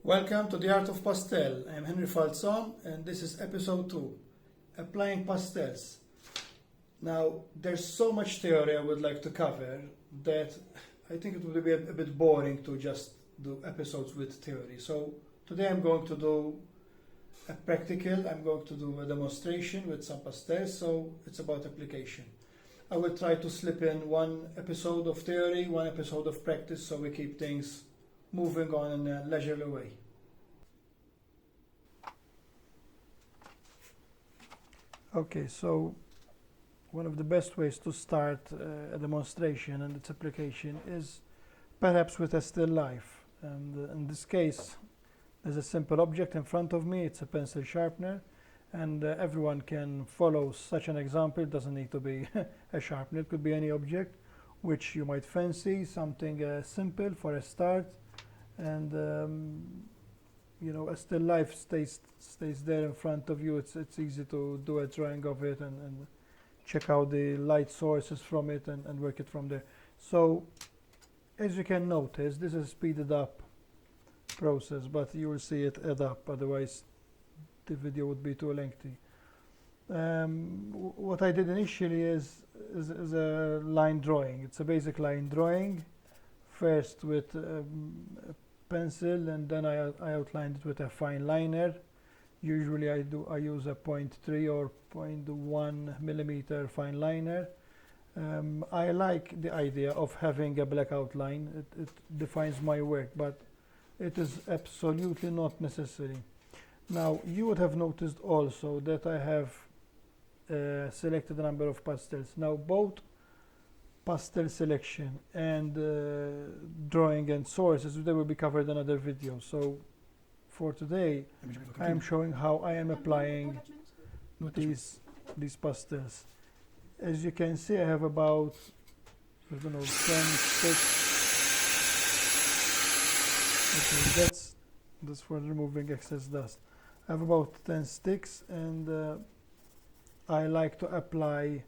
Welcome to the Art of Pastel. I'm Henry Falzon and this is episode 2, Applying Pastels. Now, there's so much theory I would like to cover that I think it would be a bit boring to just do episodes with theory. So today I'm going to do a practical, I'm going to do a demonstration with some pastels, so it's about application. I will try to slip in one episode of theory, one episode of practice, so we keep things moving on in a leisurely way. Okay, so one of the best ways to start a demonstration and its application is perhaps with a still life. And in this case, there's a simple object in front of me, it's a pencil sharpener, and everyone can follow such an example. It doesn't need to be a sharpener, it could be any object which you might fancy, something simple for a start. And a still life stays there in front of you. It's easy to do a drawing of it and check out the light sources from it and work it from there. So as you can notice, this is a speeded up process, but you will see it add up, otherwise the video would be too lengthy. What I did initially is a line drawing. It's a basic line drawing, first with a pencil, and then I outlined it with a fine liner. Usually I use a 0.3 or 0.1 millimeter fine liner. I like the idea of having a black outline. It defines my work, but it is absolutely not necessary. Now you would have noticed also that I have selected a number of pastels. Now both pastel selection and drawing and sources, they will be covered in another video. So for today I am showing how I am applying these pastels. As you can see, I have about 10 sticks. Okay, that's for removing excess dust. I have about 10 sticks, and I like to apply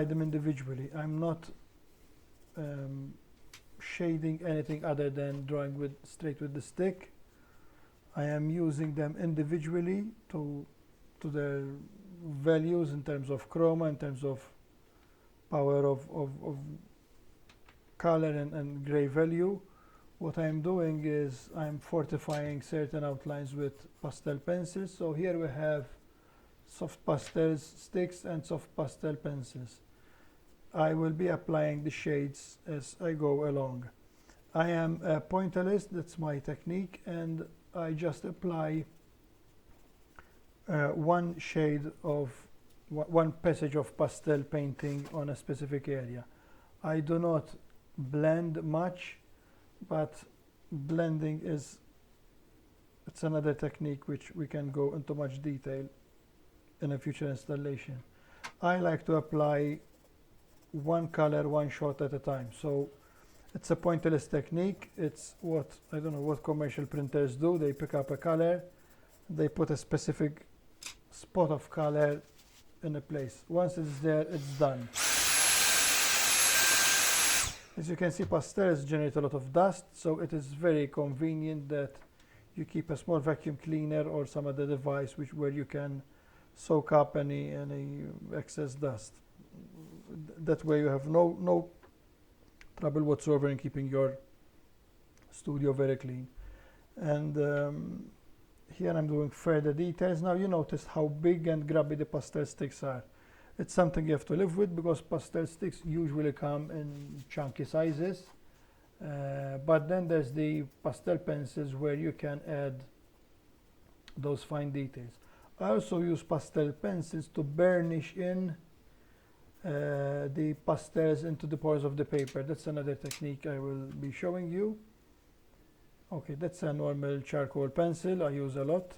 them individually. I'm not shading anything other than drawing straight with the stick. I am using them individually to their values in terms of chroma, in terms of power of color and gray value. What I'm doing is I'm fortifying certain outlines with pastel pencils. So here we have soft pastel sticks and soft pastel pencils. I will be applying the shades as I go along. I am a pointillist, that's my technique, and I just apply one passage of pastel painting on a specific area. I do not blend much, but blending it's another technique which we can go into much detail in a future installation. I like to apply one color, one shot at a time. So it's a pointillist technique. It's what, I don't know what commercial printers do. They pick up a color, they put a specific spot of color in a place. Once it's there, it's done. As you can see, pastels generate a lot of dust, so it is very convenient that you keep a small vacuum cleaner or some other device where you can soak up any excess dust. That way you have no trouble whatsoever in keeping your studio very clean. And here I'm doing further details. Now you notice how big and grubby the pastel sticks are. It's something you have to live with because pastel sticks usually come in chunky sizes. But then there's the pastel pencils where you can add those fine details. I also use pastel pencils to burnish in the pastels into the pores of the paper. That's another technique I will be showing you. Okay, that's a normal charcoal pencil I use a lot.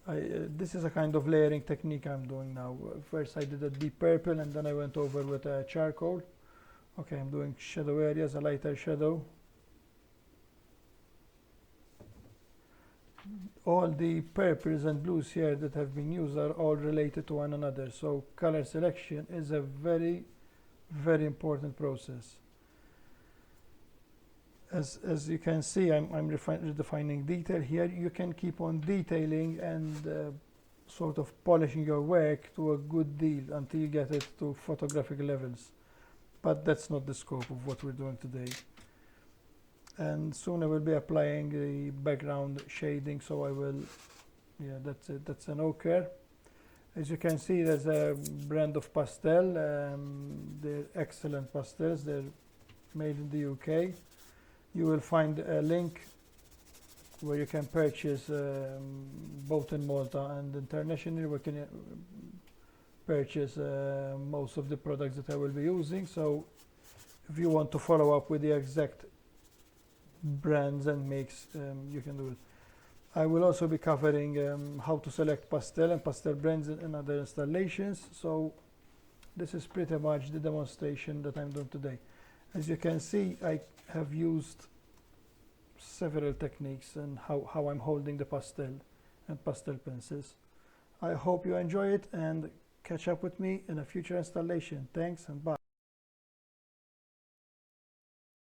This is a kind of layering technique I'm doing now. First I did a deep purple and then I went over with a charcoal. Okay, I'm doing shadow areas, a lighter shadow. All the purples and blues here that have been used are all related to one another. So color selection is a very, very important process. As you can see, I'm redefining detail here. You can keep on detailing and sort of polishing your work to a good deal until you get it to photographic levels. But that's not the scope of what we're doing today. And soon I will be applying the background shading, so I will, yeah, that's it. That's an ochre. As you can see, there's a brand of pastel. They're excellent pastels. They're made in the UK. You will find a link where you can purchase both in Malta and internationally. We can purchase most of the products that I will be using. So if you want to follow up with the exact brands and makes, you can do it. I will also be covering how to select pastel and pastel brands in other installations. So this is pretty much the demonstration that I'm doing today. As you can see, I have used several techniques and how I'm holding the pastel and pastel pencils. I hope you enjoy it and catch up with me in a future installation. Thanks and bye.